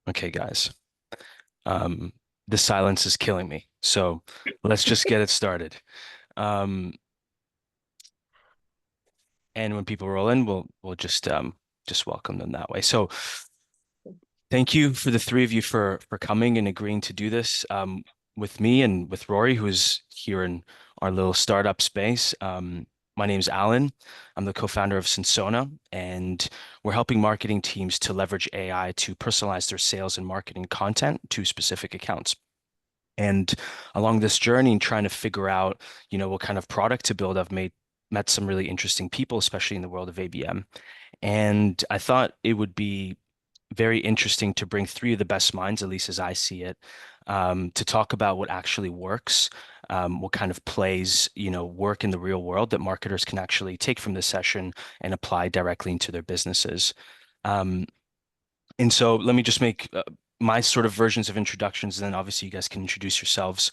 Okay, guys. Um, the silence is killing me. So let's just get it started. Um, and when people roll in, we'll just welcome them that way. So thank you for the three of you for coming and agreeing to do this with me and with Rory, who's here in our little startup space. My name's Alan. I'm the co-founder of Synsona, and we're helping marketing teams to leverage AI to personalize their sales and marketing content to specific accounts. And along this journey and trying to figure out, what kind of product to build, I've met some really interesting people, especially in the world of ABM. And I thought it would be very interesting to bring three of the best minds, at least as I see it, to talk about what actually works, what kind of plays, work in the real world that marketers can actually take from this session and apply directly into their businesses. Um, and so let me just make my sort of versions of introductions, and then obviously you guys can introduce yourselves.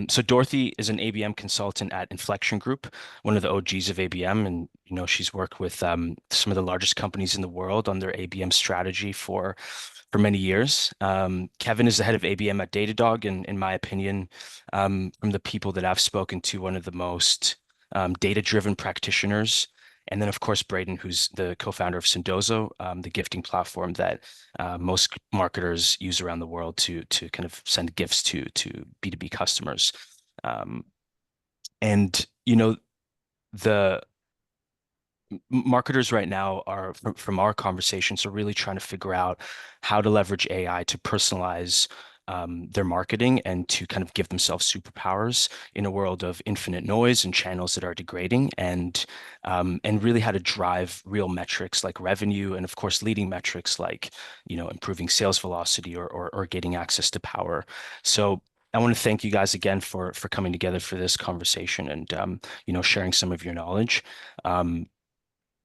So Dorothy is an ABM consultant at Inflexion Group, one of the OGs of ABM, and she's worked with some of the largest companies in the world on their ABM strategy for many years. Kevin is the head of ABM at Datadog, and in my opinion, from the people that I've spoken to, one of the most data-driven practitioners. And then, of course, Braydan, who's the co-founder of Sendoso, the gifting platform that most marketers use around the world to kind of send gifts to B2B customers. Um, and the marketers right now are from our conversations are really trying to figure out how to leverage AI to personalize their marketing and to kind of give themselves superpowers in a world of infinite noise and channels that are degrading, and really how to drive real metrics like revenue and of course leading metrics like improving sales velocity or getting access to power. So I want to thank you guys again for coming together for this conversation and sharing some of your knowledge.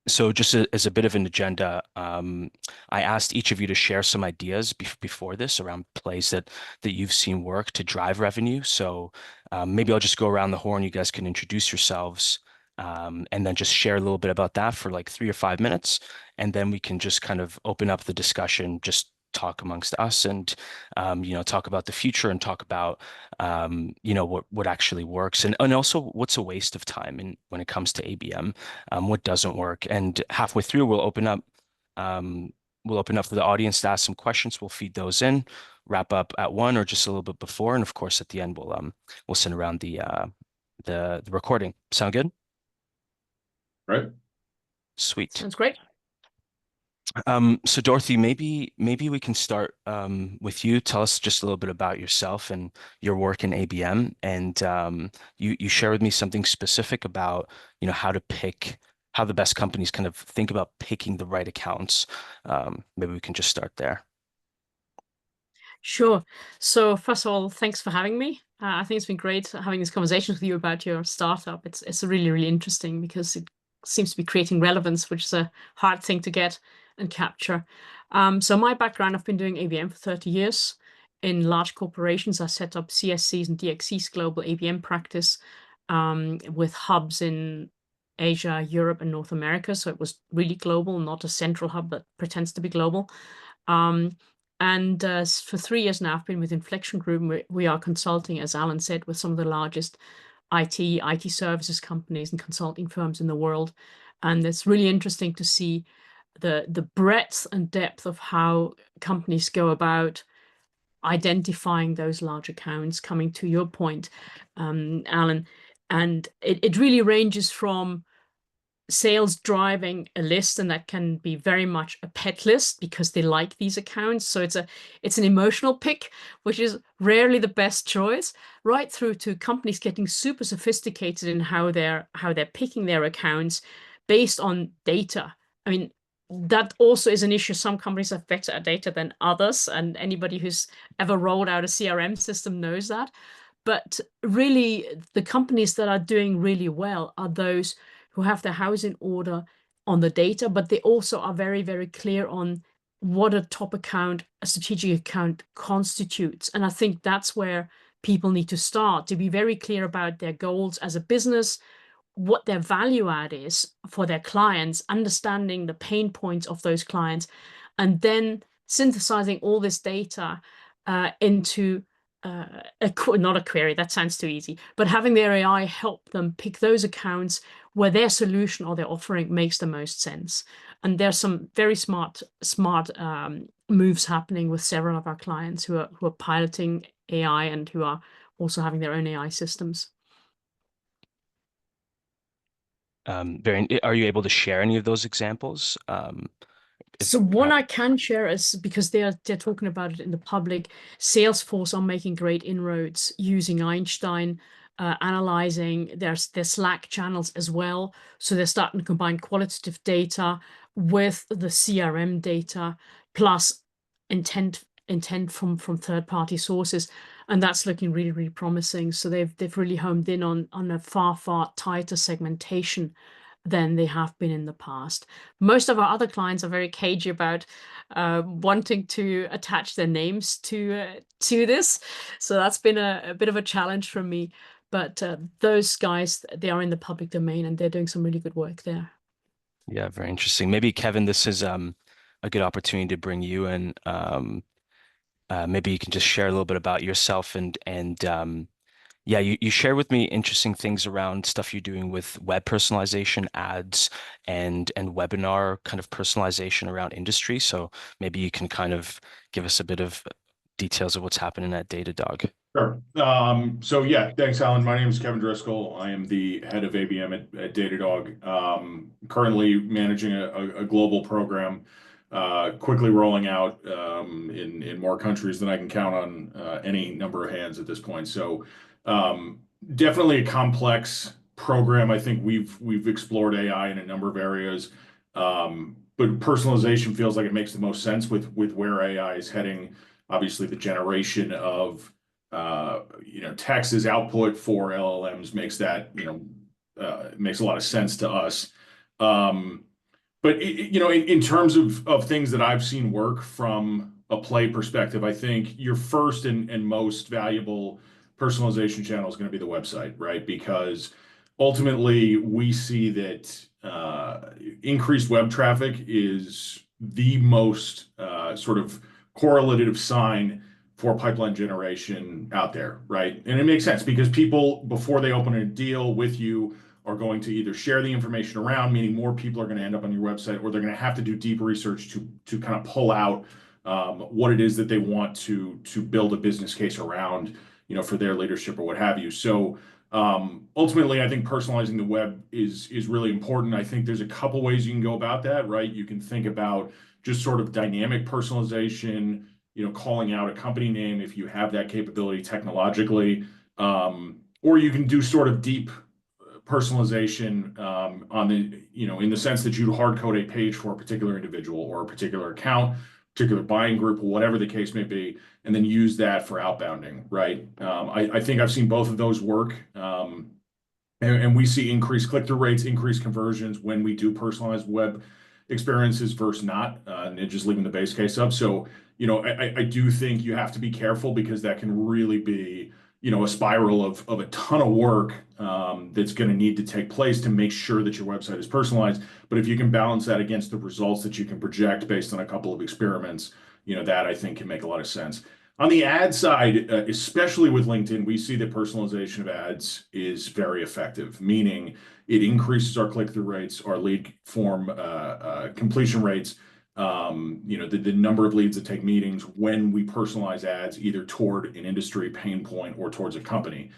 So just as a bit of an agenda, I asked each of you to share some ideas before this around plays that you've seen work to drive revenue. So maybe I'll just go around the horn. You guys can introduce yourselves, and then just share a little bit about that for like 3 or 5 minutes, and then we can just kind of open up the discussion, just talk amongst us, and talk about the future and talk about what actually works, and also what's a waste of time when it comes to ABM, what doesn't work. And halfway through, we'll open up for the audience to ask some questions. We'll feed those in, wrap up at one or just a little bit before, and of course at the end we'll send around the recording. Sound good? Right. Sweet. Sounds great. So Dorothy, maybe we can start with you. Tell us just a little bit about yourself and your work in ABM, and you share with me something specific about how the best companies kind of think about picking the right accounts. Maybe we can just start there. Sure. So first of all, thanks for having me. I think it's been great having this conversation with you about your startup. It's really, really interesting because it seems to be creating relevance, which is a hard thing to get and capture. So my background, I've been doing ABM for 30 years. In large corporations, I set up CSC's and DXC's global ABM practice with hubs in Asia, Europe, and North America. So it was really global, not a central hub that pretends to be global. And for 3 years now, I've been with Inflexion Group. We are consulting, as Alan said, with some of the largest IT services companies and consulting firms in the world. And it's really interesting to see the breadth and depth of how companies go about identifying those large accounts, coming to your point, Alan. And it really ranges from sales driving a list, and that can be very much a pet list because they like these accounts, so it's an emotional pick, which is rarely the best choice, right through to companies getting super sophisticated in how they're picking their accounts based on data. I mean, that also is an issue. Some companies have better data than others, and anybody who's ever rolled out a CRM system knows that. But really, the companies that are doing really well are those who have their house in order on the data, but they also are very, very clear on what a top account, a strategic account constitutes. And I think that's where people need to start, to be very clear about their goals as a business, what their value add is for their clients, understanding the pain points of those clients, and then synthesizing all this data into not a query, that sounds too easy, but having their AI help them pick those accounts where their solution or their offering makes the most sense. And there's some very smart moves happening with several of our clients who are piloting AI and who are also having their own AI systems. Are you able to share any of those examples? So one I can share is because they're talking about it in the public. Salesforce are making great inroads using Einstein, analyzing their Slack channels as well. So they're starting to combine qualitative data with the CRM data plus intent from third-party sources, and that's looking really, really promising. So they've really homed in on a far tighter segmentation than they have been in the past. Most of our other clients are very cagey about wanting to attach their names to this. So that's been a bit of a challenge for me. But those guys, they are in the public domain and they're doing some really good work there. Yeah, very interesting. Maybe Kevin, this is a good opportunity to bring you in. Maybe you can just share a little bit about yourself and yeah, you shared with me interesting things around stuff you're doing with web personalization, ads, and webinar kind of personalization around industry. So maybe you can kind of give us a bit of details of what's happening at Datadog. Sure. So yeah, thanks, Alan. My name is Kevin Driscoll. I am the head of ABM at Datadog. Currently managing a global program, quickly rolling out in more countries than I can count on any number of hands at this point. So definitely a complex program. I think we've explored AI in a number of areas, but personalization feels like it makes the most sense with where AI is heading. Obviously, the generation of text as output for LLMs makes that, makes a lot of sense to us. But in terms of things that I've seen work from a play perspective, I think your first and most valuable personalization channel is going to be the website, right? Because ultimately we see that increased web traffic is the most sort of correlative sign for pipeline generation out there, right? And it makes sense because people, before they open a deal with you, are going to either share the information around, meaning more people are going to end up on your website, or they're going to have to do deep research to kind of pull out what it is that they want to build a business case around, for their leadership or what have you. So ultimately, I think personalizing the web is really important. I think there's a couple ways you can go about that, right? You can think about just sort of dynamic personalization, calling out a company name if you have that capability technologically, or you can do sort of deep personalization on the, in the sense that you hard code a page for a particular individual or a particular account, particular buying group, or whatever the case may be, and then use that for outbounding, right? I think I've seen both of those work. And we see increased click-through rates, increased conversions when we do personalized web experiences versus not, and just leaving the base case up. So, I do think you have to be careful because that can really be, a spiral of a ton of work that's going to need to take place to make sure that your website is personalized. But if you can balance that against the results that you can project based on a couple of experiments, that I think can make a lot of sense. On the ad side, especially with LinkedIn, we see that personalization of ads is very effective, meaning it increases our click-through rates, our lead form completion rates, the number of leads that take meetings when we personalize ads either toward an industry pain point or towards a company.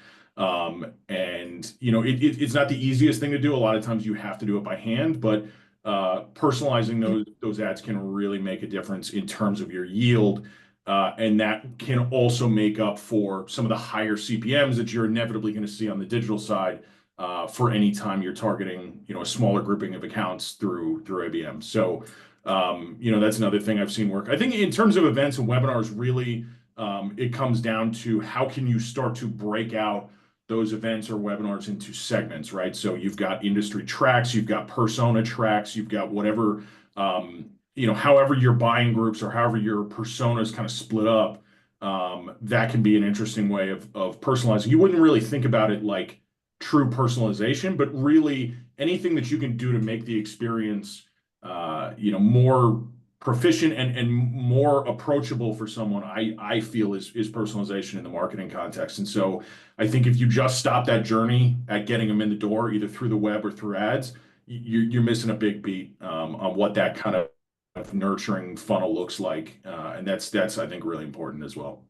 It's not the easiest thing to do. A lot of times you have to do it by hand, but personalizing those ads can really make a difference in terms of your yield. And that can also make up for some of the higher CPMs that you're inevitably going to see on the digital side for any time you're targeting, a smaller grouping of accounts through ABM. So, that's another thing I've seen work. I think in terms of events and webinars, really, it comes down to how can you start to break out those events or webinars into segments, right? So you've got industry tracks, you've got persona tracks, you've got whatever, however your buying groups or however your personas kind of split up, that can be an interesting way of personalizing. You wouldn't really think about it like true personalization, but really anything that you can do to make the experience, more proficient and more approachable for someone, I feel is personalization in the marketing context. And so I think if you just stop that journey at getting them in the door, either through the web or through ads, you're missing a big beat on what that kind of nurturing funnel looks like. And that's I think really important as well.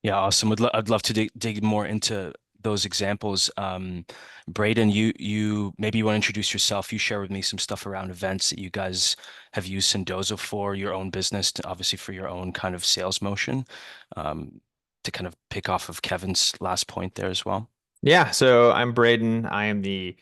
Yeah, awesome. I'd love to dig more into those examples. Brayden, you maybe you want to introduce yourself. You share with me some stuff around events that you guys have used Sendoso for your own business, obviously for your own kind of sales motion, to kind of pick off of Kevin's last point there as well. Yeah, so I'm Brayden. I am the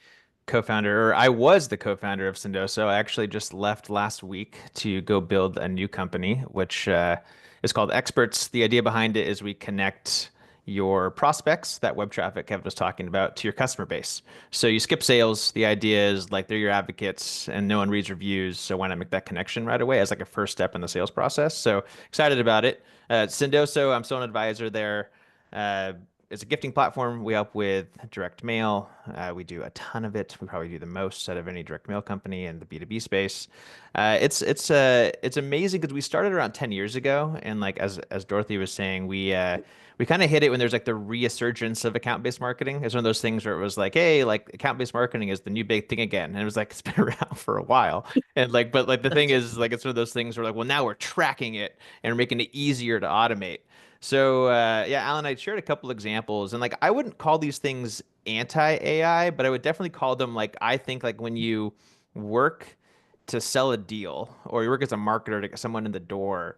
co-founder, or I was the co-founder of Sendoso. I actually just left last week to go build a new company, which is called Experts. The idea behind it is we connect your prospects, that web traffic Kevin was talking about, to your customer base. So you skip sales. The idea is like they're your advocates and no one reads reviews. So why not make that connection right away as like a first step in the sales process? So excited about it. Sendoso, I'm still an advisor there. Uh, it's a gifting platform. We help with direct mail. We do a ton of it. We probably do the most out of any direct mail company in the B2B space. It's amazing because we started around 10 years ago, and like as Dorothy was saying, we kind of hit it when there's like the resurgence of account-based marketing. It's one of those things where it was like, hey, like account-based marketing is the new big thing again, and it was like it's been around for a while, and like but like the thing is like it's one of those things where like well now we're tracking it and we're making it easier to automate. So yeah, Alan, I shared a couple examples, and like I wouldn't call these things anti-AI, but I would definitely call them like I think like when you work to sell a deal or you work as a marketer to get someone in the door,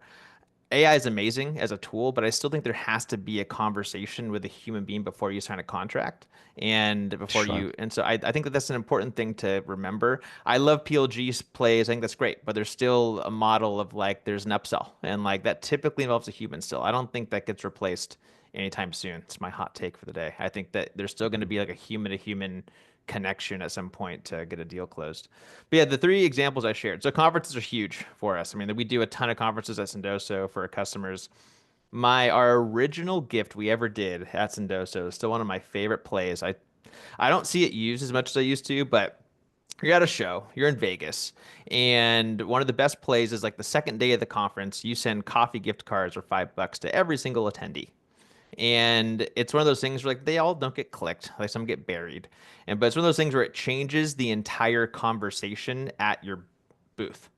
AI is amazing as a tool, but I still think there has to be a conversation with a human being before you sign a contract and before Sure. you. And so I think that that's an important thing to remember. I love PLG's plays. I think that's great, but there's still a model of like there's an upsell and like that typically involves a human still. I don't think that gets replaced anytime soon. It's my hot take for the day. I think that there's still going to be like a human to human connection at some point to get a deal closed. But yeah, the three examples I shared. So conferences are huge for us. I mean, we do a ton of conferences at Sendoso for our customers. Our original gift we ever did at Sendoso is still one of my favorite plays. I don't see it used as much as I used to, but you're at a show, you're in Vegas, and one of the best plays is like the second day of the conference, you send coffee gift cards for $5 to every single attendee. And it's one of those things where like they all don't get clicked, like some get buried. And but it's one of those things where it changes the entire conversation at your booth.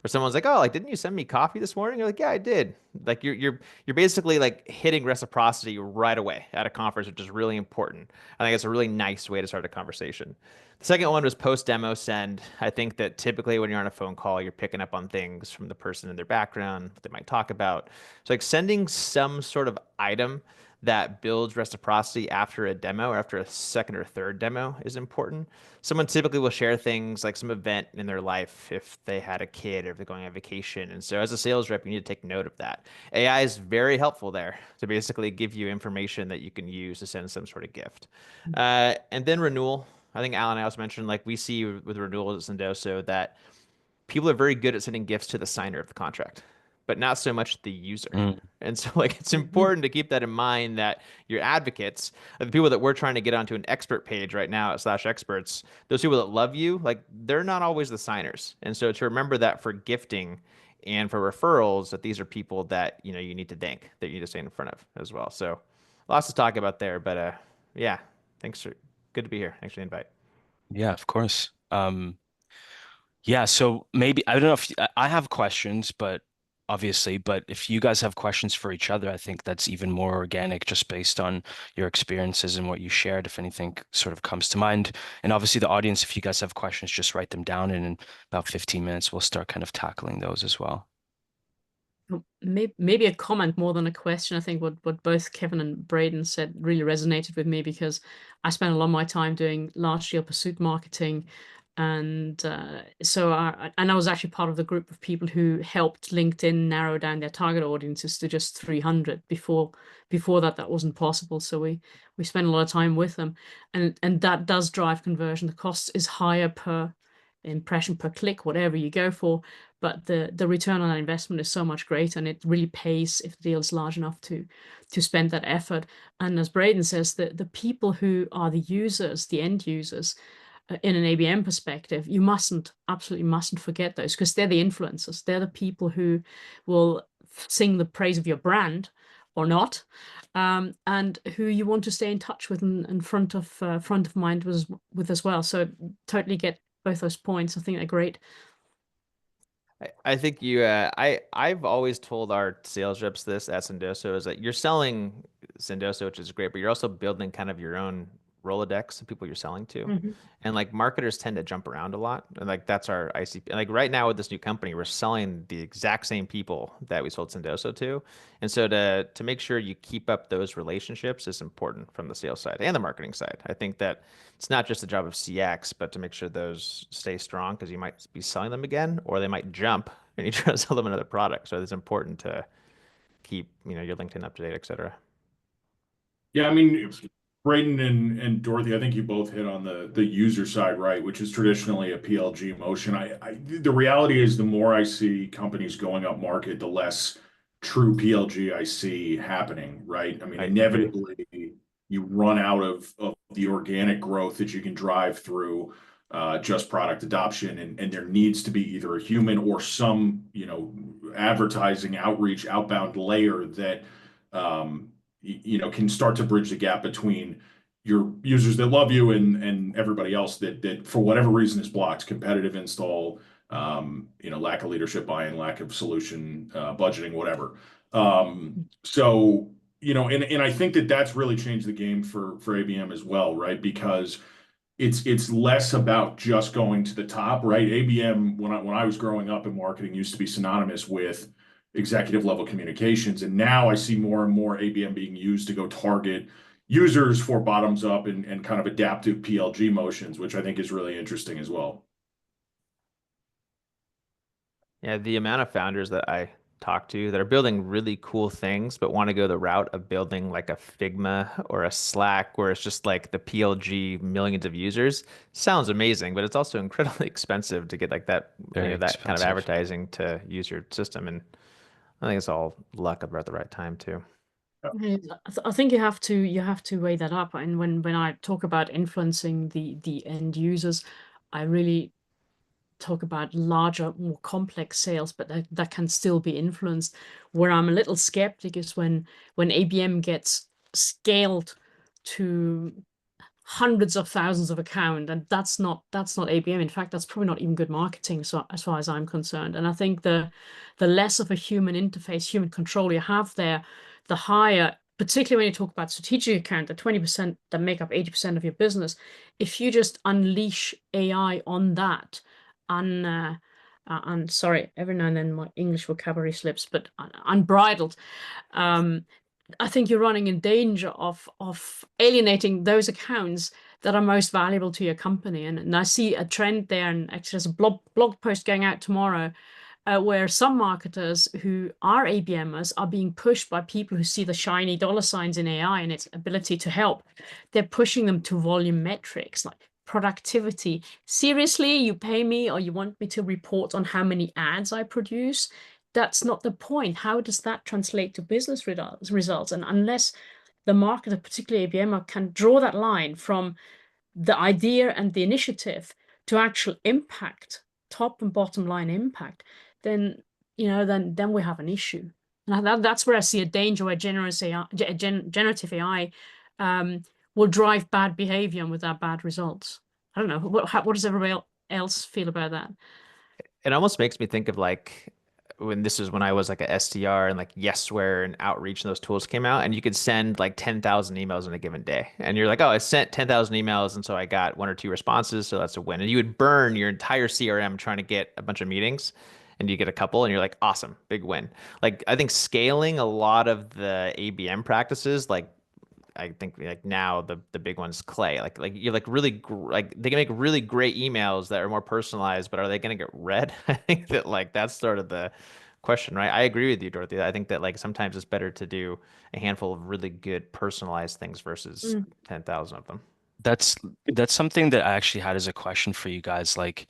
Where someone's like, "Oh, like didn't you send me coffee this morning?" You're like, "Yeah, I did." Like you're basically like hitting reciprocity right away at a conference, which is really important. I think it's a really nice way to start a conversation. The second one was post demo send. I think that typically when you're on a phone call, you're picking up on things from the person in their background, what they might talk about. So like sending some sort of item that builds reciprocity after a demo or after a second or third demo is important. Someone typically will share things like some event in their life if they had a kid or if they're going on vacation. And so as a sales rep, you need to take note of that. AI is very helpful there to basically give you information that you can use to send some sort of gift. And then renewal. I think Alan also mentioned like we see with renewals at Sendoso that people are very good at sending gifts to the signer of the contract, but not so much the user. Mm. And so like it's important to keep that in mind that your advocates, the people that we're trying to get onto an expert page right now at slash experts, those people that love you, like they're not always the signers. And so to remember that for gifting and for referrals, that these are people that, you know, you need to thank, that you need to stay in front of as well. So lots to talk about there, but yeah, thanks for good to be here. Thanks for the invite. Yeah, of course. Yeah, so maybe I don't know if I have questions, but obviously, but if you guys have questions for each other, I think that's even more organic just based on your experiences and what you shared, if anything sort of comes to mind. And obviously the audience, if you guys have questions, just write them down and in about 15 minutes we'll start kind of tackling those as well. Maybe a comment more than a question. I think what both Kevin and Brayden said really resonated with me because I spent a lot of my time doing large scale pursuit marketing, and I was actually part of the group of people who helped LinkedIn narrow down their target audiences to just 300. Before that wasn't possible. So we spent a lot of time with them, and that does drive conversion. The cost is higher per impression, per click, whatever you go for, but the return on that investment is so much greater, and it really pays if the deal is large enough to spend that effort. And as Brayden says, the people who are the users, the end users, in an ABM perspective, you absolutely mustn't forget those, because they're the influencers. They're the people who will sing the praise of your brand or not, and who you want to stay in touch with and front of mind with as well. So totally get both those points. I think they're great. I think I've always told our sales reps this at Sendoso is that you're selling Sendoso, which is great, but you're also building kind of your own Rolodex of people you're selling to. And like marketers tend to jump around a lot. And like that's our ICP. And like right now with this new company, we're selling the exact same people that we sold Sendoso to. And so to make sure you keep up those relationships is important from the sales side and the marketing side. I think that it's not just the job of CX, but to make sure those stay strong, because you might be selling them again, or they might jump and you try to sell them another product. So it's important to keep, your LinkedIn up to date, et cetera. Yeah, I mean, Brayden and Dorothy, I think you both hit on the user side, right, which is traditionally a PLG motion. The reality is the more I see companies going up market, the less true PLG I see happening, right? I mean, I agree. inevitably you run out of the organic growth that you can drive through just product adoption, and there needs to be either a human or some, advertising outreach outbound layer that can start to bridge the gap between your users that love you and everybody else that for whatever reason is blocked, competitive install, lack of leadership buy-in, lack of solution, budgeting, whatever. And I think that's really changed the game for ABM as well, right? Because it's less about just going to the top, right? ABM, when I was growing up in marketing, used to be synonymous with executive level communications. And now I see more and more ABM being used to go target users for bottoms up and kind of adaptive PLG motions, which I think is really interesting as well. Yeah, the amount of founders that I talk to that are building really cool things, but want to go the route of building like a Figma or a Slack, where it's just like the PLG millions of users, sounds amazing, but it's also incredibly expensive to get like that, Very that kind of expensive. advertising to use your system. And I think it's all luck about the right time too. Yeah, I think you have to weigh that up. And when I talk about influencing the end users, I really talk about larger, more complex sales, but that can still be influenced. Where I'm a little skeptic is when ABM gets scaled to hundreds of thousands of account, and that's not ABM. In fact, that's probably not even good marketing, so as far as I'm concerned. And I think the less of a human interface, human control you have there, the higher, particularly when you talk about strategic account, the 20% that make up 80% of your business, if you just unleash AI on that, and sorry, every now and then my English vocabulary slips, but unbridled, I think you're running in danger of alienating those accounts that are most valuable to your company. And I see a trend there, and actually there's a blog post going out tomorrow where some marketers who are ABMers are being pushed by people who see the shiny dollar signs in AI and its ability to help. They're pushing them to volume metrics like productivity. Seriously, you pay me or you want me to report on how many ads I produce? That's not the point. How does that translate to business results? And unless the marketer, particularly ABM, can draw that line from the idea and the initiative to actual impact, top and bottom line impact, then then we have an issue. And that's where I see a danger where generative AI will drive bad behavior and with that bad results. I don't know. What does everybody else feel about that? It almost makes me think of like when I was like a SDR and like Yesware and Outreach and those tools came out, and you could send like 10,000 emails in a given day. And you're like, oh, I sent 10,000 emails, and so I got 1 or 2 responses, so that's a win. And you would burn your entire CRM trying to get a bunch of meetings, and you get a couple, and you're like, awesome, big win. Like I think scaling a lot of the ABM practices, like I think like now the big one's Clay. Like you're like really like they can make really great emails that are more personalized, but are they going to get read? I think that like that's sort of the question, right? I agree with you, Dorothy. I think that like sometimes it's better to do a handful of really good personalized things versus 10,000 of them. That's something that I actually had as a question for you guys. Like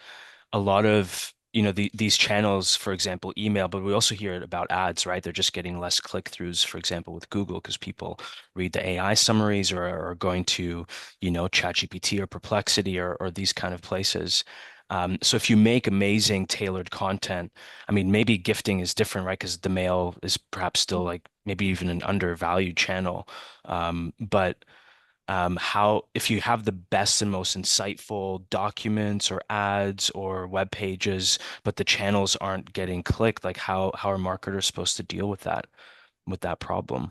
a lot of these channels, for example, email, but we also hear about ads, right? They're just getting less click-throughs, for example, with Google, because people read the AI summaries or are going to, ChatGPT or Perplexity or these kind of places. So if you make amazing tailored content, I mean, maybe gifting is different, right? Because the mail is perhaps still like maybe even an undervalued channel. But how if you have the best and most insightful documents or ads or web pages, but the channels aren't getting clicked, like how are marketers supposed to deal with that problem?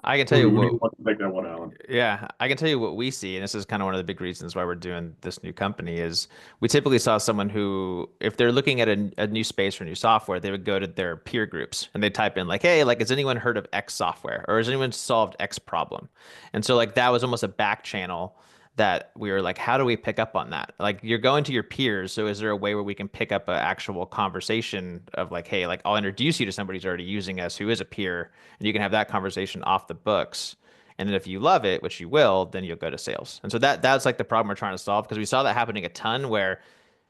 I can tell you Who do what you want to take that one, Alan? Yeah, I can tell you what we see, and this is kind of one of the big reasons why we're doing this new company is we typically saw someone who, if they're looking at a new space or new software, they would go to their peer groups and they type in like, hey, like, has anyone heard of X software or has anyone solved X problem? And so like that was almost a back channel that we were like, how do we pick up on that? Like you're going to your peers, so is there a way where we can pick up an actual conversation of like, hey, like I'll introduce you to somebody who's already using us who is a peer, and you can have that conversation off the books. And then if you love it, which you will, then you'll go to sales. And so that's like the problem we're trying to solve because we saw that happening a ton where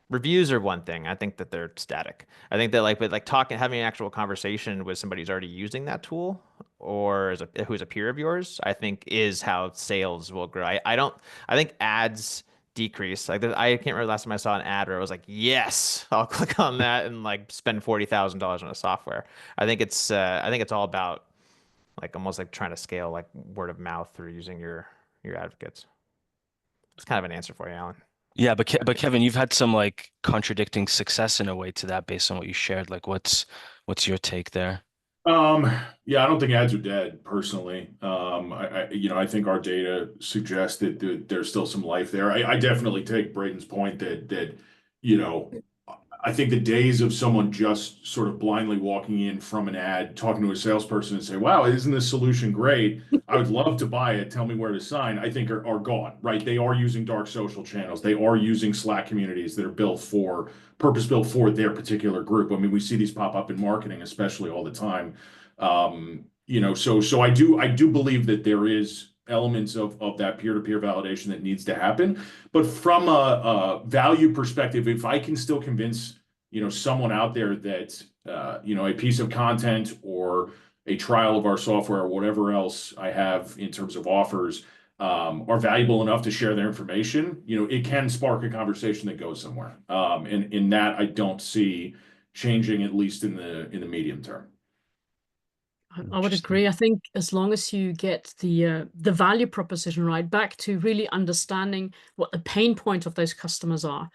reviews are one thing. I think that they're static. I think that but like talking, having an actual conversation with somebody who's already using that tool or who's a peer of yours, I think is how sales will grow. I think ads decrease. Like I can't remember the last time I saw an ad where I was like, yes, I'll click on that and like spend $40,000 on a software. I think it's all about like almost like trying to scale like word of mouth through using your advocates. It's kind of an answer for you, Alan. Yeah, but Kevin, you've had some like contradicting success in a way to that based on what you shared. Like what's your take there? Um, yeah, I don't think ads are dead personally. I think our data suggests that there's still some life there. I definitely take Brayden's point that, you know, I think the days of someone just sort of blindly walking in from an ad, talking to a salesperson and say, wow, isn't this solution great? I would love to buy it. Tell me where to sign. I think are gone, right? They are using dark social channels. They are using Slack communities that are purpose built for their particular group. I mean, we see these pop up in marketing, especially all the time. So I do believe that there is elements of that peer-to-peer validation that needs to happen. But from a value perspective, if I can still convince, someone out there that, a piece of content or a trial of our software or whatever else I have in terms of offers, are valuable enough to share their information, it can spark a conversation that goes somewhere. And in that, I don't see changing, at least in the medium term. I would Interesting. agree. I think as long as you get the value proposition right, back to really understanding what the pain point of those customers are,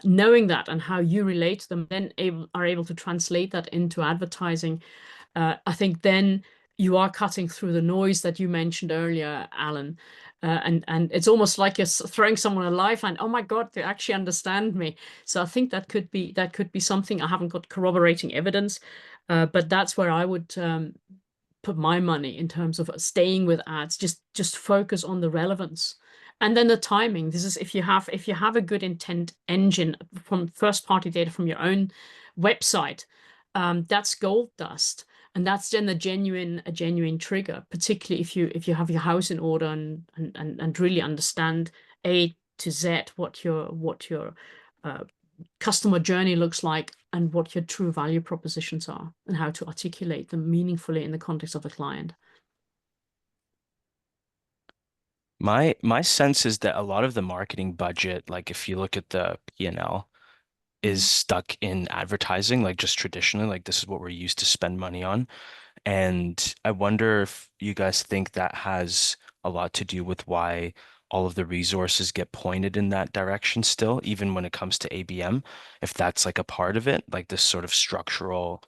knowing that and how you relate to them, then are able to translate that into advertising. I think then you are cutting through the noise that you mentioned earlier, Alan. And it's almost like you're throwing someone a lifeline. Oh my God, they actually understand me. So I think that could be something. I haven't got corroborating evidence, but that's where I would put my money in terms of staying with ads. Just focus on the relevance. And then the timing. This is if you have a good intent engine from first party data from your own website, that's gold dust. And that's then a genuine trigger, particularly if you have your house in order and really understand A to Z what your customer journey looks like and what your true value propositions are and how to articulate them meaningfully in the context of a client. My sense is that a lot of the marketing budget, like if you look at the P&L, is Mhm. stuck in advertising, like just traditionally, like this is what we're used to spend money on. And I wonder if you guys think that has a lot to do with why all of the resources get pointed in that direction still, even when it comes to ABM, if that's like a part of it, like this sort of structural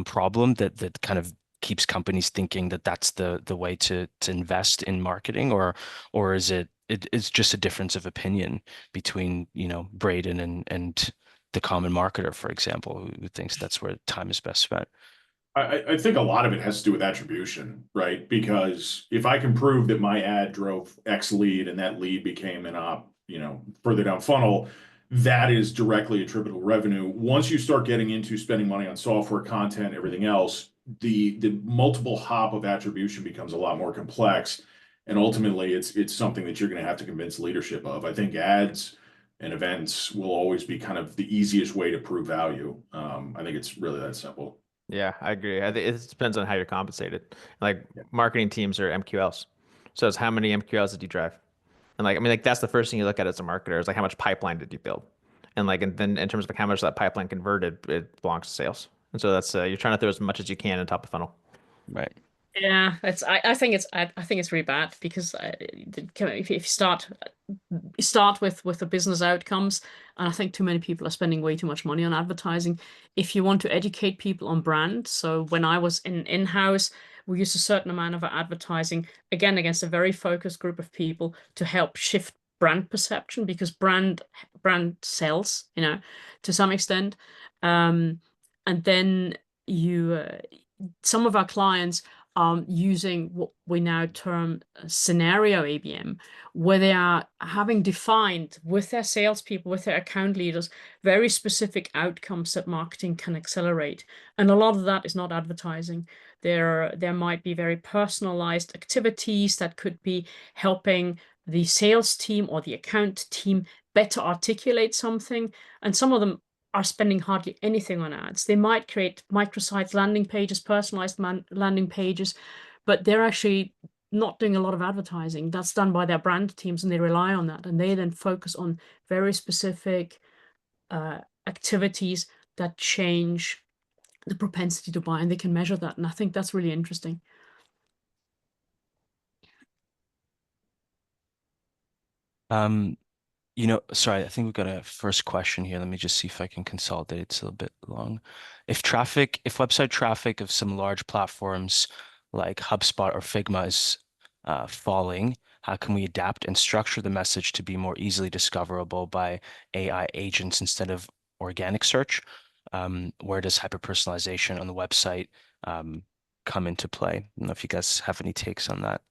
problem that kind of keeps companies thinking that that's the way to invest in marketing, or is it's just a difference of opinion between, Brayden and the common marketer, for example, who thinks that's where time is best spent. I think a lot of it has to do with attribution, right? Because if I can prove that my ad drove X lead and that lead became an op, further down funnel, that is directly attributable revenue. Once you start getting into spending money on software, content, everything else, the multiple hop of attribution becomes a lot more complex. And ultimately, it's something that you're going to have to convince leadership of. I think ads and events will always be kind of the easiest way to prove value. I think it's really that simple. Yeah, I agree. I think it depends on how you're compensated. Like Yeah. marketing teams are MQLs. So it's how many MQLs did you drive? And like, I mean, like that's the first thing you look at as a marketer is like how much pipeline did you build? And like, and then in terms of like how much that pipeline converted, it belongs to sales. And so that's you're trying to throw as much as you can on top of funnel. Right. Yeah, I think I think it's really bad because if you start with the business outcomes, and I think too many people are spending way too much money on advertising. If you want to educate people on brand, so when I was in-house, we used a certain amount of advertising, again against a very focused group of people to help shift brand perception because brand sells, to some extent. And then you some of our clients using what we now term scenario ABM, where they are having defined with their salespeople, with their account leaders, very specific outcomes that marketing can accelerate. And a lot of that is not advertising. There might be very personalized activities that could be helping the sales team or the account team better articulate something. And some of them are spending hardly anything on ads. They might create microsite landing pages, personalized landing pages, but they're actually not doing a lot of advertising. That's done by their brand teams, and they rely on that. And they then focus on very specific activities that change the propensity to buy, and they can measure that. And I think that's really interesting. Um, sorry, I think we've got a first question here. Let me just see if I can consolidate. It's a little bit long. If website traffic of some large platforms like HubSpot or Figma is falling, how can we adapt and structure the message to be more easily discoverable by AI agents instead of organic search? Where does hyper-personalization on the website come into play? I don't know if you guys have any takes on that.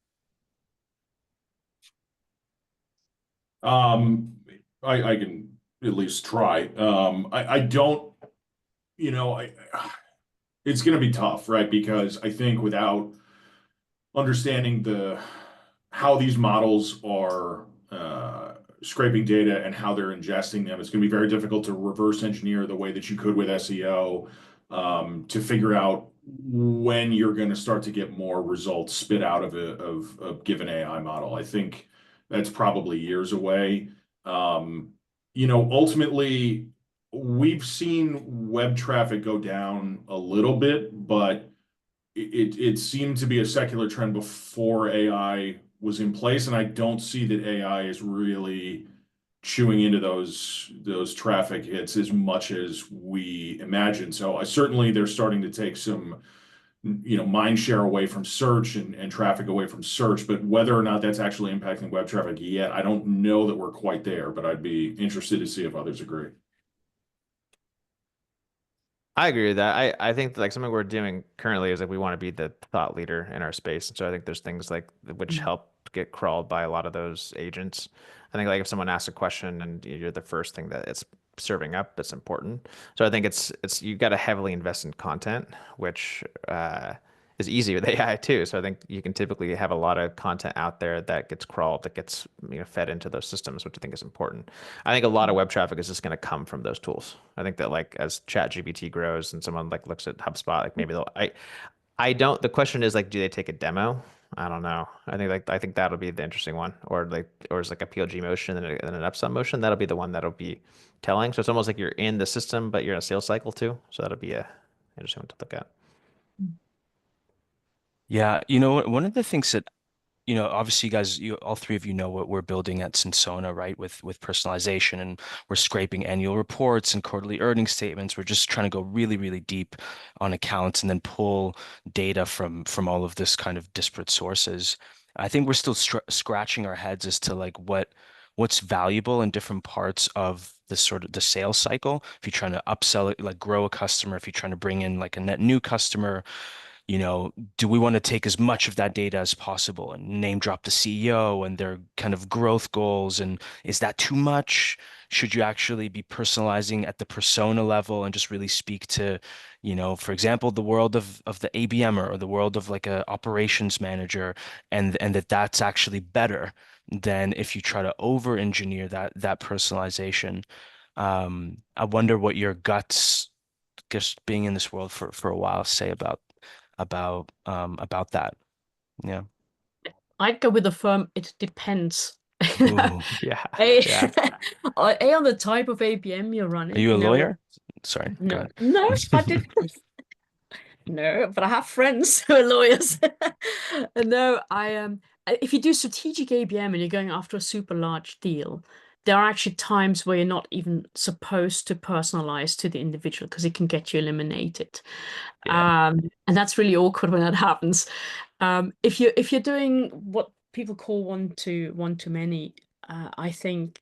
Um, I can at least try. I don't, you know, it's going to be tough, right? Because I think without understanding how these models are scraping data and how they're ingesting them, it's going to be very difficult to reverse engineer the way that you could with SEO to figure out when you're going to start to get more results spit out of a given AI model. I think that's probably years away. Ultimately, we've seen web traffic go down a little bit, but it seemed to be a secular trend before AI was in place, and I don't see that AI is really chewing into those traffic hits as much as we imagine. So I certainly they're starting to take some mind share away from search and traffic away from search, but whether or not that's actually impacting web traffic yet, I don't know that we're quite there, but I'd be interested to see if others agree. I agree with that. I think like something we're doing currently is like we want to be the thought leader in our space. And so I think there's things like which help get crawled by a lot of those agents. I think like if someone asks a question and you're the first thing that it's serving up, that's important. So I think it's you got to heavily invest in content, which is easy with AI too. So I think you can typically have a lot of content out there that gets crawled, that gets fed into those systems, which I think is important. I think a lot of web traffic is just going to come from those tools. I think that like as ChatGPT grows and someone like looks at HubSpot, like maybe they'll I don't the question is like, do they take a demo? I don't know. I think that'll be the interesting one. Or is like a PLG motion and an upsell motion. That'll be the one that'll be telling. So it's almost like you're in the system, but you're in a sales cycle too. So that'll be a interesting one to look at. Yeah, one of the things that obviously you guys, all three of you know what we're building at Synsona, right? With personalization, and we're scraping annual reports and quarterly earnings statements. We're just trying to go really, really deep on accounts and then pull data from all of this kind of disparate sources. I think we're still scratching our heads as to like what's valuable in different parts of the sort of the sales cycle. If you're trying to upsell it, like grow a customer, if you're trying to bring in like a net new customer, do we want to take as much of that data as possible and name drop the CEO and their kind of growth goals? And is that too much? Should you actually be personalizing at the persona level and just really speak to, for example, the world of the ABM or the world of like a operations manager, and that's actually better than if you try to over engineer that personalization. I wonder what your guts, just being in this world for a while, say about that. Yeah. I'd go with the firm, it depends. Ooh. Yeah. A, Yeah. A, on the type of ABM you're Are running, you a lawyer? Sorry, go no, ahead. no, I did no, but I have friends who are lawyers. No, if you do strategic ABM and you're going after a super large deal, there are actually times where you're not even supposed to personalize to the individual because it can get you eliminated. Yeah. And that's really awkward when that happens. If you're doing what people call one to many, I think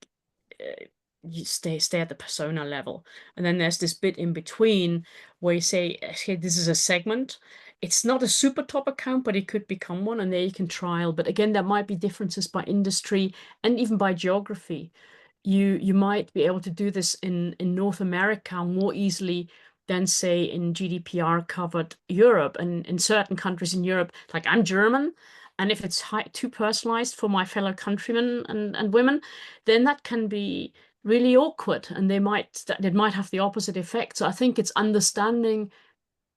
you stay at the persona level, and then there's this bit in between where you say, "Okay, this is a segment." It's not a super top account, but it could become one, and there you can trial. But again, there might be differences by industry and even by geography. You might be able to do this in North America more easily than say in GDPR covered Europe, and in certain countries in Europe, like I'm German, and if it's too personalized for my fellow countrymen and women, then that can be really awkward, and they might have the opposite effect. So I think it's understanding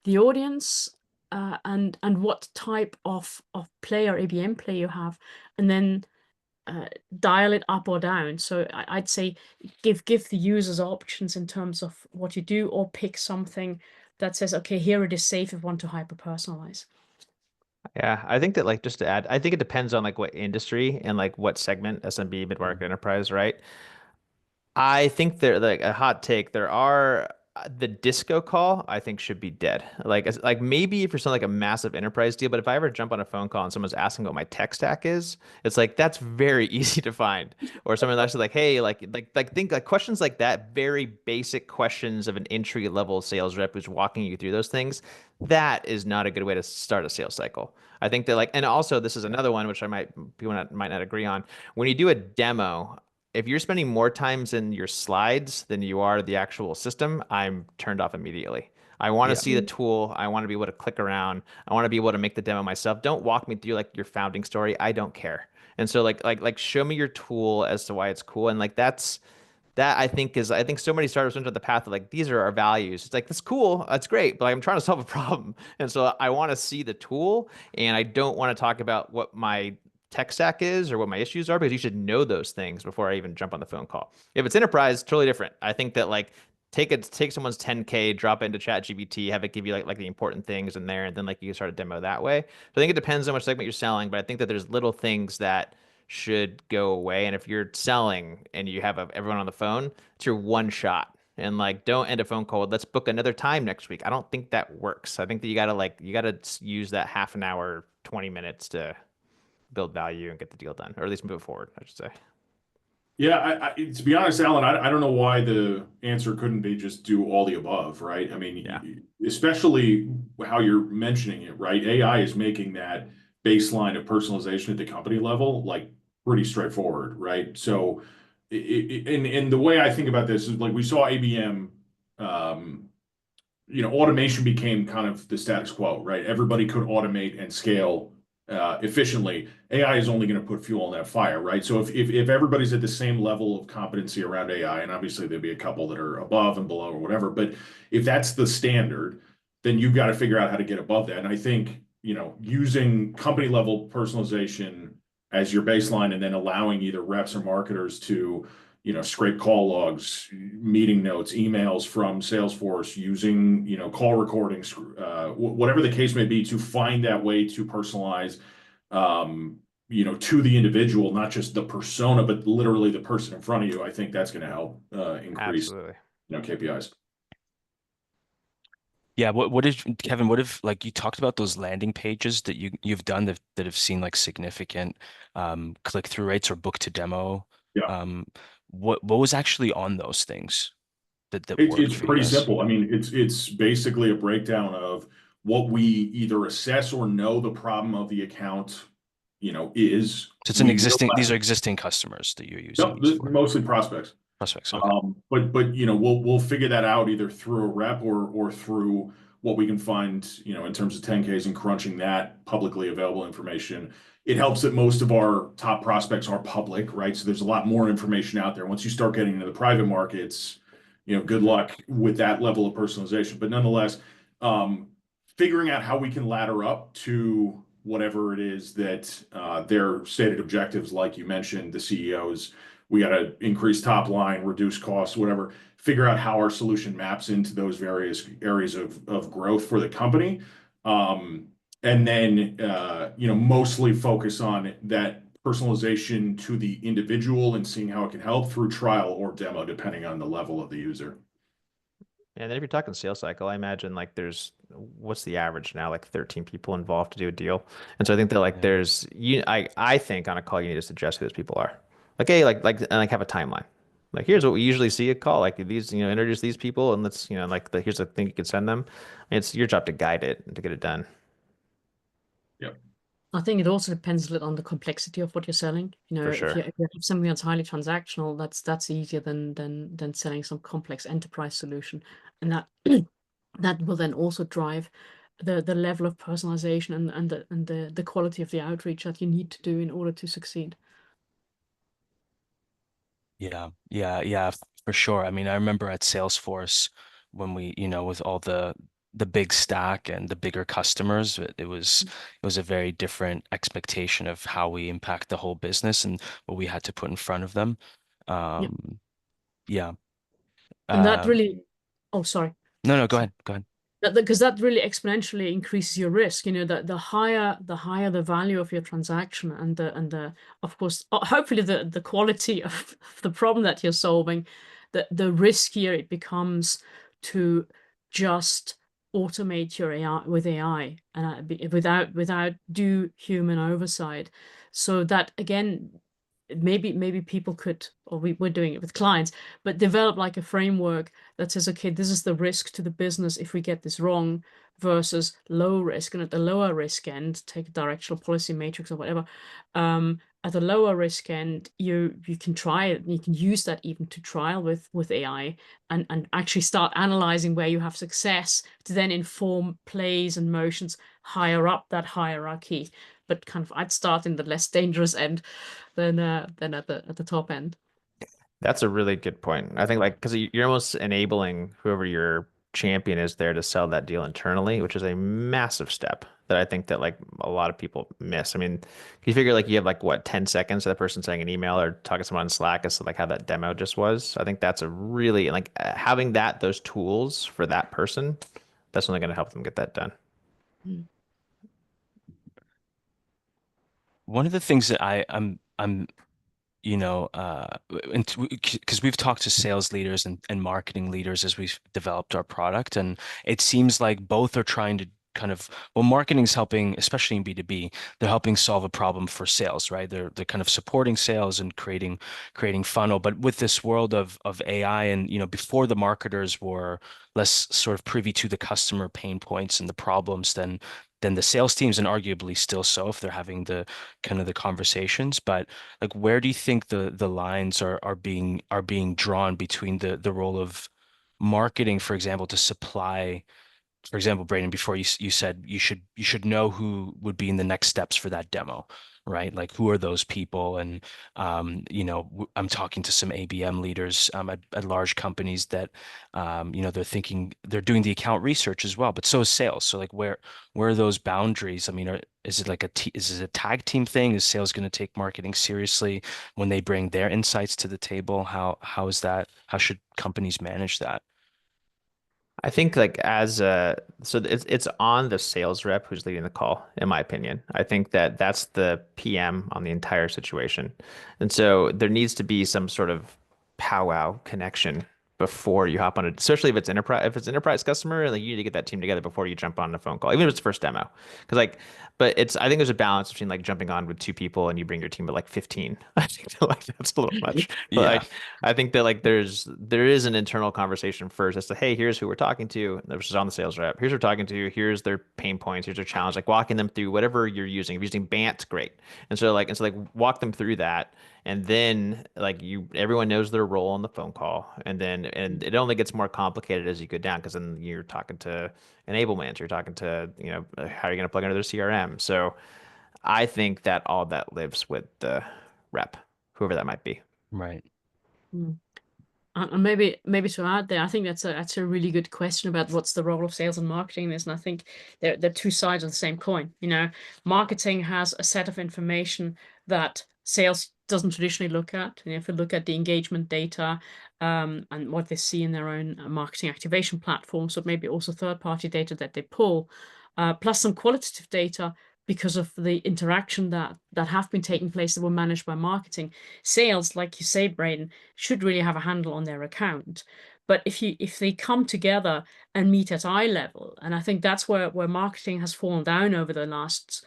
the audience, and what type of player, ABM player you have, and then dial it up or down. So I'd say give the users options in terms of what you do, or pick something that says, okay, here it is safe if you want to hyper personalize. Yeah, I think that like just to add, I think it depends on like what industry and like what segment, SMB, mid-market, enterprise, right? I think there like a hot take. There are the disco call, I think should be dead. Like maybe if you're selling like a massive enterprise deal, but if I ever jump on a phone call and someone's asking what my tech stack is, it's like that's very easy to find. Or someone's actually like, hey, like think like questions like that, very basic questions of an entry level sales rep who's walking you through those things. That is not a good way to start a sales cycle. I think that like, and also this is another one which might not agree on. When you do a demo, if you're spending more times in your slides than you are the actual system, I'm turned off immediately. I want to Yeah. see the tool. I want to be able to click around. I want to be able to make the demo myself. Don't walk me through like your founding story. I don't care. And so like show me your tool as to why it's cool. And like that I think so many startups went to the path of like these are our values. It's like that's cool, that's great, but I'm trying to solve a problem, and so I want to see the tool, and I don't want to talk about what my tech stack is or what my issues are because you should know those things before I even jump on the phone call. If it's enterprise, totally different. I think that like take someone's 10K, drop it into Chat GPT, have it give you like the important things in there, and then like you can start a demo that way. So I think it depends on which segment you're selling, but I think that there's little things that should go away. And if you're selling and you have everyone on the phone, it's your one shot. And like, don't end a phone call with, let's book another time next week. I don't think that works. I think that you gotta use that half an hour, 20 minutes to build value and get the deal done, or at least move it forward, I should say. Yeah, to be honest, Alan, I don't know why the answer couldn't be just do all the above, right? I Yeah. mean, especially how you're mentioning it, right? AI is making that baseline of personalization at the company level like pretty straightforward, right? So, and the way I think about this is like we saw ABM, automation became kind of the status quo, right? Everybody could automate and scale efficiently. AI is only going to put fuel on that fire, right? So if everybody's at the same level of competency around AI, and obviously there'd be a couple that are above and below or whatever, but if that's the standard, then you've got to figure out how to get above that. And I think, using company level personalization as your baseline and then allowing either reps or marketers to scrape call logs, meeting notes, emails from Salesforce, using, call recordings, whatever the case may be, to find that way to personalize, to the individual, not just the persona, but literally the person in front of you. I think that's going to help increase, Absolutely. KPIs. Yeah, what is Kevin, what if like you talked about those landing pages that you've done that have seen like significant click-through rates or book to demo? Yeah. Um what was actually on those things that worked It's for you pretty guys? simple. I mean, it's basically a breakdown of what we either assess or know the problem of the account, is. So it's an We existing, these realize, are existing customers that you're using no, these for. mostly prospects. Prospects. Okay. But we'll figure that out either through a rep or through what we can find, in terms of 10Ks and crunching that publicly available information. It helps that most of our top prospects are public, right? So there's a lot more information out there. Once you start getting into the private markets, good luck with that level of personalization. But nonetheless, um, figuring out how we can ladder up to whatever it is that their stated objectives, like you mentioned, the CEOs, we got to increase top line, reduce costs, whatever, figure out how our solution maps into those various areas of growth for the company. And then, mostly focus on that personalization to the individual and seeing how it can help through trial or demo, depending on the level of the user. And then if you're talking sales cycle, I imagine like what's the average now? Like 13 people involved to do a deal. And so I think that like Yeah. I think on a call you need to suggest who those people are. Like, hey, and like have a timeline. Like here's what we usually see at call. Like these, introduce these people and let's, here's the thing you can send them. It's your job to guide it and to get it done. Yep. I think it also depends a little on the complexity of what you're selling. For If sure. you have something that's highly transactional, that's easier than selling some complex enterprise solution, and that that will then also drive the level of personalization and the quality of the outreach that you need to do in order to succeed. Yeah, for sure. I mean, I remember at Salesforce when we, with all the big stack and the bigger customers, it was a very different expectation of how we impact the whole business and what we had to put in front of them. Yeah, Yeah. and that Um, really. Oh, sorry. no, go ahead. Go ahead. Because that really exponentially increases your risk. That the higher the value of your transaction and the of course hopefully the quality of the problem that you're solving, the riskier it becomes to just automate your AI with AI and without due human oversight. So that again, maybe people could, or we're doing it with clients, but develop like a framework that says, okay, this is the risk to the business if we get this wrong versus low risk. And at the lower risk end, take a directional policy matrix or whatever. At the lower risk end, you can try it. You can use that even to trial with AI and actually start analyzing where you have success to then inform plays and motions higher up that hierarchy. But kind of, I'd start in the less dangerous end than at the top end. That's a really good point. I think like because you're almost enabling whoever your champion is there to sell that deal internally, which is a massive step that I think that like a lot of people miss. I mean, you figure like you have like what 10 seconds to that person saying an email or talking to someone on Slack as to like how that demo just was. I think that's a really like having those tools for that person, that's only going to help them get that done. Mm. One of the things that I'm because we've talked to sales leaders and marketing leaders as we've developed our product, and it seems like both are trying to kind of, well, marketing's helping, especially in B2B, they're helping solve a problem for sales, right? They're kind of supporting sales and creating funnel. But with this world of AI and, before the marketers were less sort of privy to the customer pain points and the problems than the sales teams, and arguably still so if they're having the kind of the conversations. But like, where do you think the lines are being drawn between the role of marketing, for example, to supply, for example, Braydan, before you said you should know who would be in the next steps for that demo, right? Like, who are those people? And I'm talking to some ABM leaders at large companies that they're doing the account research as well, but so is sales. So like, where are those boundaries? I mean, is it like is it a tag team thing? Is sales going to take marketing seriously when they bring their insights to the table? How is that? How should companies manage that? I think like so it's on the sales rep who's leading the call, in my opinion. I think that that's the PM on the entire situation. And so there needs to be some sort of powwow connection before you hop on it, especially if it's enterprise customer, like you need to get that team together before you jump on the phone call, even if it's the first demo. Because like, but I think there's a balance between like jumping on with 2 people and you bring your team of like 15. I think that, like that's a little much. But Yeah. like I think that like there is an internal conversation first as to, hey, here's who we're talking to, which is on the sales rep. Here's who we're talking to, here's their pain points, here's their challenge, like walking them through whatever you're using. If you're using Bant, great. And so walk them through that. And then like everyone knows their role on the phone call. And it only gets more complicated as you go down because then you're talking to enablement, you're talking to, how are you going to plug into their CRM? So I think that all that lives with the rep, whoever that might be. Right. Mm. And maybe to add there, I think that's a really good question about what's the role of sales and marketing in this. And I think they're two sides of the same coin. Marketing has a set of information that sales doesn't traditionally look at. If you look at the engagement data, and what they see in their own marketing activation platforms, so maybe also third-party data that they pull, plus some qualitative data because of the interaction that have been taking place that were managed by marketing. Sales, like you say, Braydan, should really have a handle on their account. But if they come together and meet at eye level, and I think that's where marketing has fallen down over the last,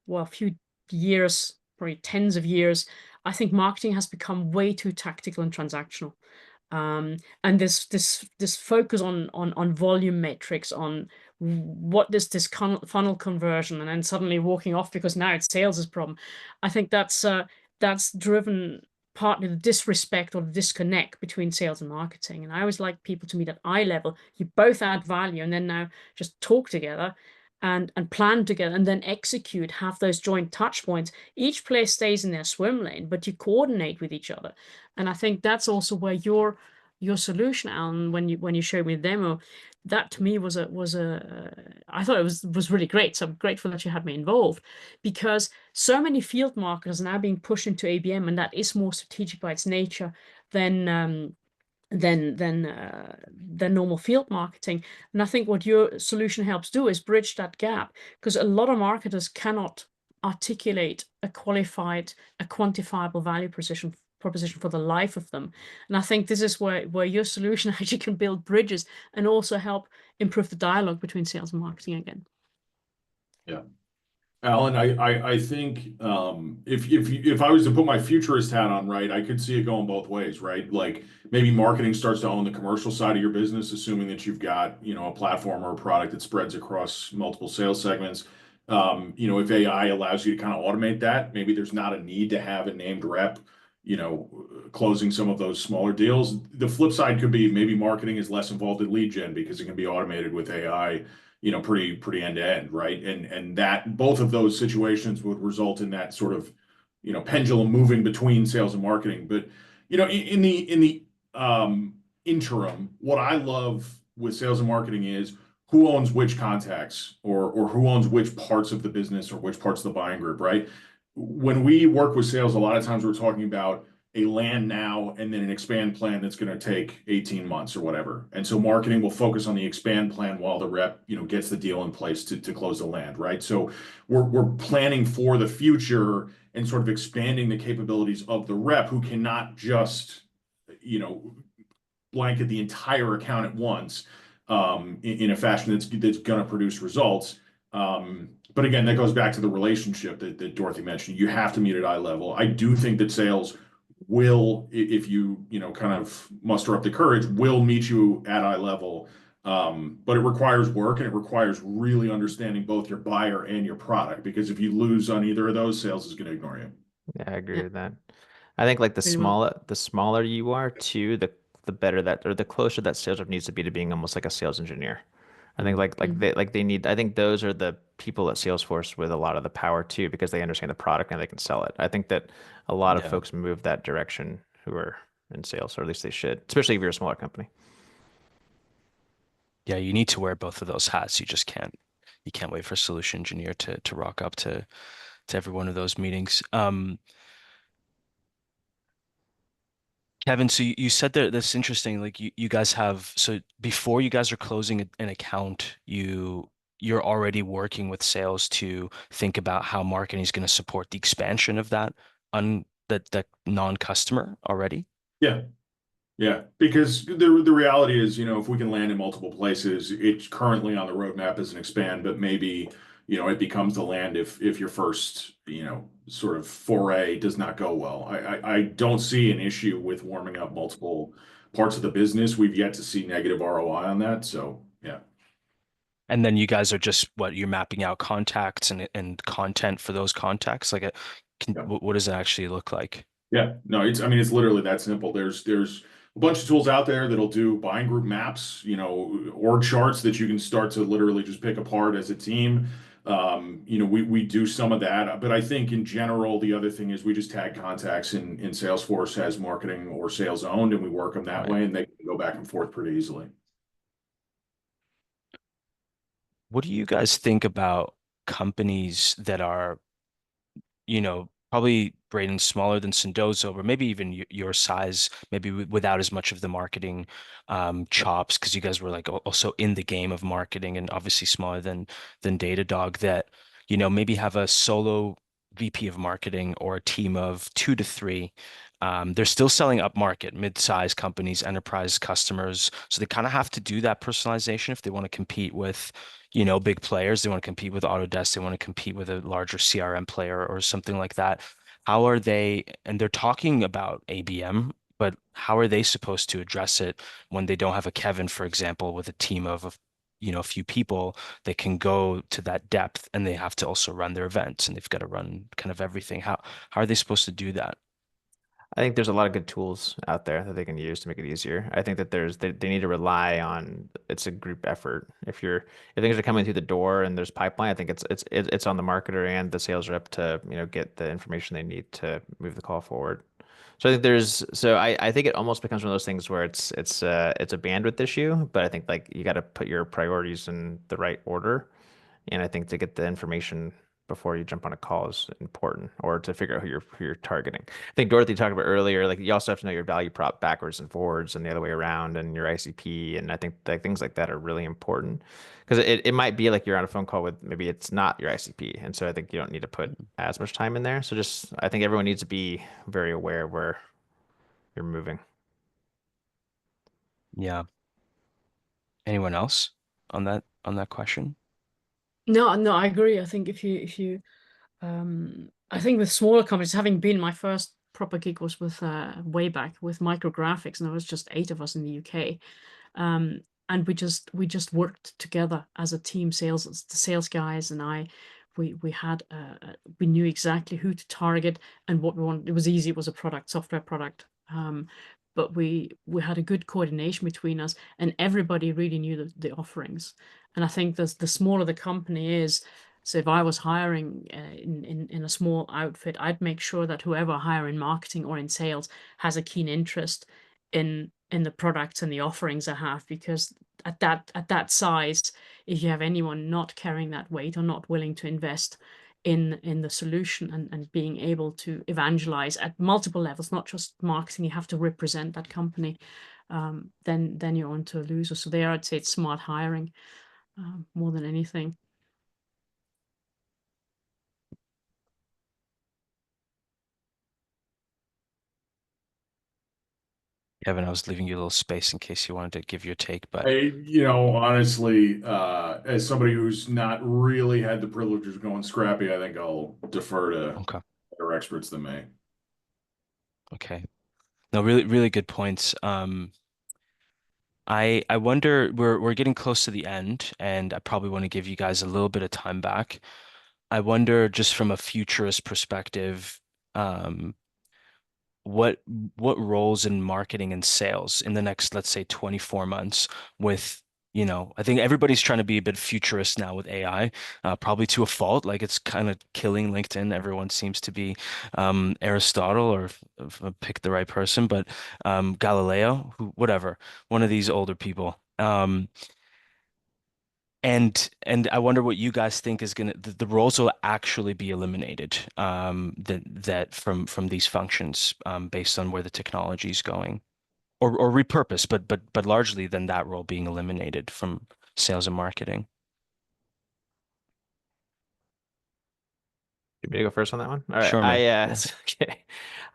well, few years, probably tens of years. I think marketing has become way too tactical and transactional. And this focus on volume metrics, on what is this funnel conversion, and then suddenly walking off because now it's sales' problem. I think that's driven partly the disrespect or the disconnect between sales and marketing. And I always like people to meet at eye level. You both add value, and then now just talk together and plan together, and then execute, have those joint touch points. Each player stays in their swim lane, but you coordinate with each other. And I think that's also where your solution, Alan, when you showed me the demo, that to me was I thought it was really great. So I'm grateful that you had me involved, because so many field marketers are now being pushed into ABM, and that is more strategic by its nature than normal field marketing. And I think what your solution helps do is bridge that gap, because a lot of marketers cannot articulate a quantifiable value proposition for the life of them. And I think this is where your solution actually can build bridges and also help improve the dialogue between sales and marketing again. Yeah. Alan, I think if I was to put my futurist hat on, right, I could see it going both ways, right? Like maybe marketing starts to own the commercial side of your business, assuming that you've got, a platform or a product that spreads across multiple sales segments. If AI allows you to kind of automate that, maybe there's not a need to have a named rep, closing some of those smaller deals. The flip side could be maybe marketing is less involved in lead gen because it can be automated with AI, pretty end to end, right? And that both of those situations would result in that sort of, pendulum moving between sales and marketing. But, in the interim, what I love with sales and marketing is who owns which contacts, or who owns which parts of the business or which parts of the buying group, right? When we work with sales, a lot of times we're talking about a land now and then an expand plan that's going to take 18 months or whatever. And so marketing will focus on the expand plan while the rep, gets the deal in place to close the land, right? So we're planning for the future and sort of expanding the capabilities of the rep, who cannot just, blanket the entire account at once, in a fashion that's going to produce results. But again, that goes back to the relationship that Dorothy mentioned. You have to meet at eye level. I do think that sales will, if you kind of muster up the courage, will meet you at eye level. But it requires work, and it requires really understanding both your buyer and your product, because if you lose on either of those, sales is going to ignore you. Yeah, I agree Yeah, with that. I think like really well. the smaller you are too, the better that, or the closer that sales rep needs to be to being almost like a sales engineer. I think they need, I think those are the people at Salesforce with a lot of the power too, because they understand the product and they can sell it. I think that a lot of Yeah. folks move that direction who are in sales, or at least they should, especially if you're a smaller company. Yeah, you need to wear both of those hats. You can't wait for a solution engineer to rock up to every one of those meetings. Kevin, so you said that that's interesting. Like you guys have, so before you guys are closing an account, you're already working with sales to think about how marketing is going to support the expansion of that non-customer already. Yeah. Yeah, because the reality is, if we can land in multiple places, it's currently on the roadmap as an expand, but maybe, it becomes the land if your first, sort of foray does not go well. I don't see an issue with warming up multiple parts of the business. We've yet to see negative ROI on that. So yeah. And then you guys are just you're mapping out contacts and content for those contacts. Like, Yeah. what does it actually look like? Yeah, no, I mean, it's literally that simple. There's a bunch of tools out there that'll do buying group maps, org charts that you can start to literally just pick apart as a team. We do some of that, but I think in general, the other thing is we just tag contacts in Salesforce as marketing or sales owned, and we work them that Right. way, and they can go back and forth pretty easily. What do you guys think about companies that are, probably Brayden smaller than Sendoso, or maybe even your size, maybe without as much of the marketing chops, because you guys were like also in the game of marketing and obviously smaller than Datadog, that, maybe have a solo VP of marketing or a team of 2 to 3. They're still selling up market, mid-size companies, enterprise customers. So they kind of have to do that personalization if they want to compete with big players. They want to compete with Autodesk. They want to compete with a larger CRM player or something like that. How are they, and they're talking about ABM, but how are they supposed to address it when they don't have a Kevin, for example, with a team of, a few people that can go to that depth, and they have to also run their events, and they've got to run kind of everything. How are they supposed to do that? I think there's a lot of good tools out there that they can use to make it easier. I think that they need to rely on it's a group effort. If things are coming through the door and there's pipeline, I think it's on the marketer and the sales rep to, get the information they need to move the call forward. So I think it almost becomes one of those things where it's a bandwidth issue, but I think like you got to put your priorities in the right order. And I think to get the information before you jump on a call is important, or to figure out who you're targeting. I think Dorothy talked about earlier, like you also have to know your value prop backwards and forwards and the other way around and your ICP. And I think like things like that are really important because it might be like you're on a phone call with maybe it's not your ICP. And so I think you don't need to put as much time in there. So just I think everyone needs to be very aware of where you're moving. Yeah. Anyone else on that question? No, no, I agree. I think I think with smaller companies, having been my first proper gig was with way back with micrographics, and there was just 8 of us in the UK. Um, and we just worked together as a team, the sales guys and I. We knew exactly who to target and what we wanted. It was easy. It was a software product. But we had a good coordination between us, and everybody really knew the offerings. And I think the smaller the company is, so if I was hiring in a small outfit, I'd make sure that whoever I hire in marketing or in sales has a keen interest in the products and the offerings I have, because at that size, if you have anyone not carrying that weight or not willing to invest in the solution and being able to evangelize at multiple levels, not just marketing, you have to represent that company, then you're on to a loser. So there, I'd say it's smart hiring more than anything. Kevin, I was leaving you a little space in case you wanted to give your take, but Honestly, as somebody who's not really had the privilege of going scrappy, I think I'll defer to okay. better experts than me. Okay. No, really, really good points. I wonder, we're getting close to the end, and I probably want to give you guys a little bit of time back. I wonder, just from a futurist perspective, um, what what roles in marketing and sales in the next, let's say, 24 months with, I think everybody's trying to be a bit futurist now with AI, probably to a fault. Like, it's kind of killing LinkedIn. Everyone seems to be Aristotle, or if I pick the right person, but Galileo, whatever, one of these older people. And I wonder what you guys think is the roles will actually be eliminated, that from these functions, based on where the technology is going, or repurposed, but largely then that role being eliminated from sales and marketing. You want me to go first on that one? All right. Sure, man. Yeah. Okay.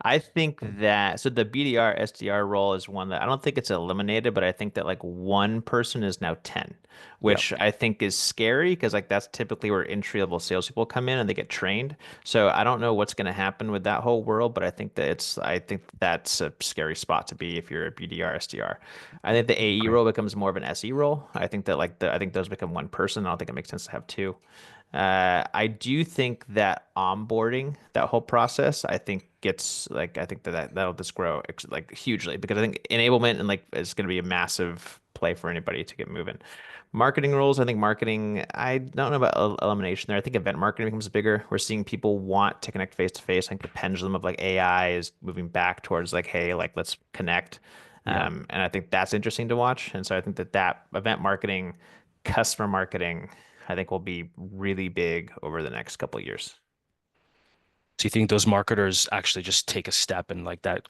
I think that so the BDR SDR role is one that I don't think it's eliminated, but I think that like one person is now 10, Yep. which I think is scary because like that's typically where entry level salespeople come in and they get trained. So I don't know what's going to happen with that whole world, but I think that's a scary spot to be if you're a BDR SDR. I think the AE Great. role becomes more of an SE role. I think that I think those become one person. I don't think it makes sense to have two. I do think that onboarding, that whole process, I think gets like I think that'll just grow like hugely because I think enablement and like is going to be a massive play for anybody to get moving. Marketing roles, I think marketing, I don't know about elimination there. I think event marketing becomes bigger. We're seeing people want to connect face to face. I think the pendulum of like AI is moving back towards like, hey, like let's connect. Yeah. And I think that's interesting to watch. And so I think that event marketing, customer marketing, I think will be really big over the next couple of years. So you think those marketers actually just take a step and like that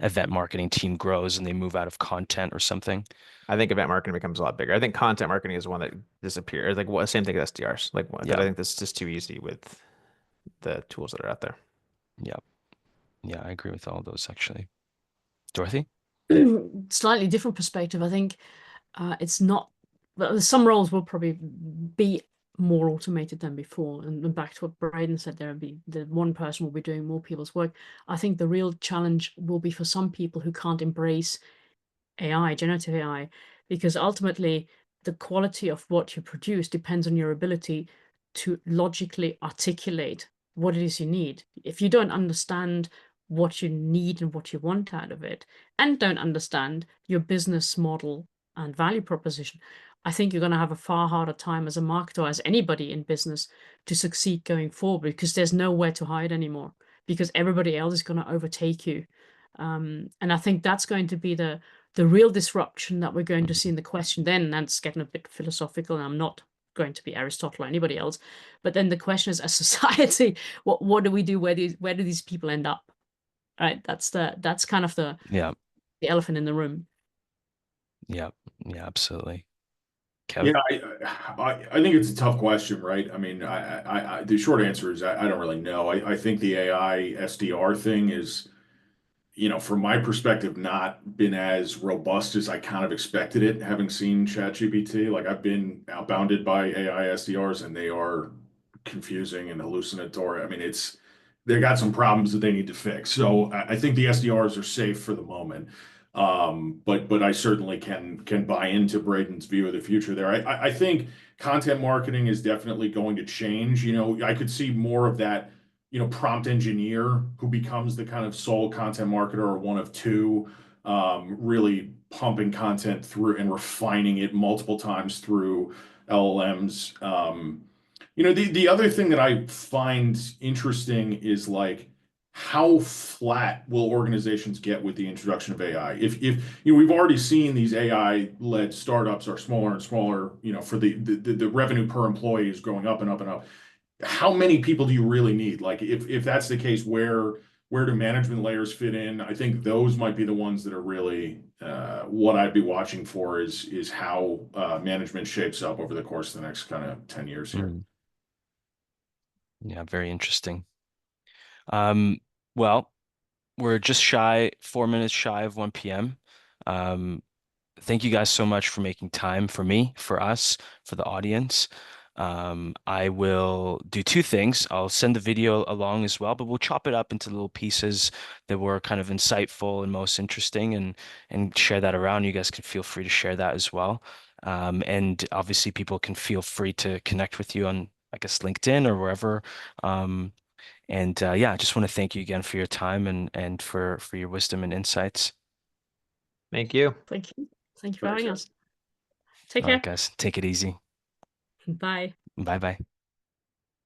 event marketing team grows and they move out of content or something? I think event marketing becomes a lot bigger. I think content marketing is one that disappears. Like what same thing as SDRs. Like that I Yeah. think this is just too easy with the tools that are out there. Yeah. Yeah. I agree with all those actually. Dorothy? Slightly different perspective. I think it's not, well, some roles will probably be more automated than before. And back to what Braydan said, there'll be the one person will be doing more people's work. I think the real challenge will be for some people who can't embrace AI, generative AI, because ultimately the quality of what you produce depends on your ability to logically articulate what it is you need. If you don't understand what you need and what you want out of it, and don't understand your business model and value proposition, I think you're going to have a far harder time as a marketer, as anybody in business, to succeed going forward because there's nowhere to hide anymore because everybody else is going to overtake you. And I think that's going to be the real disruption that we're going to see in the question then, and that's getting a bit philosophical, and I'm not going to be Aristotle or anybody else, but then the question is, as society, what do we do? Where do these people end up? Right? That's kind of Yeah. the elephant in the room. Yeah. Yeah. Absolutely. Yeah, Kevin? I think it's a tough question, right? I mean, the short answer is I don't really know. I think the AI SDR thing is, from my perspective, not been as robust as I kind of expected it, having seen ChatGPT. Like I've been outbounded by AI SDRs and they are confusing and hallucinatory. I mean, they got some problems that they need to fix. So I think the SDRs are safe for the moment. But I certainly can buy into Brayden's view of the future there. I think content marketing is definitely going to change. I could see more of that prompt engineer who becomes the kind of sole content marketer or one of two, really pumping content through and refining it multiple times through LLMs. The other thing that I find interesting is like how flat will organizations get with the introduction of AI? If we've already seen these AI-led startups are smaller and smaller, for the revenue per employee is going up and up and up. How many people do you really need? Like if that's the case, where do management layers fit in? I think those might be the ones that are really what I'd be watching for is how management shapes up over the course of the next kind of 10 years here. Yeah. Very interesting. Well, we're just 4 minutes shy of 1 p.m. Thank you guys so much for making time for me, for us, for the audience. I will do two things. I'll send the video along as well, but we'll chop it up into little pieces that were kind of insightful and most interesting and share that around. You guys can feel free to share that as well. And obviously people can feel free to connect with you on, I guess, LinkedIn or wherever. And yeah, I just want to thank you again for your time and for your wisdom and insights. Thank you. Thank you. Thank you for Thanks, having guys. us. Take All right, care. guys, take it easy. Bye. Bye bye.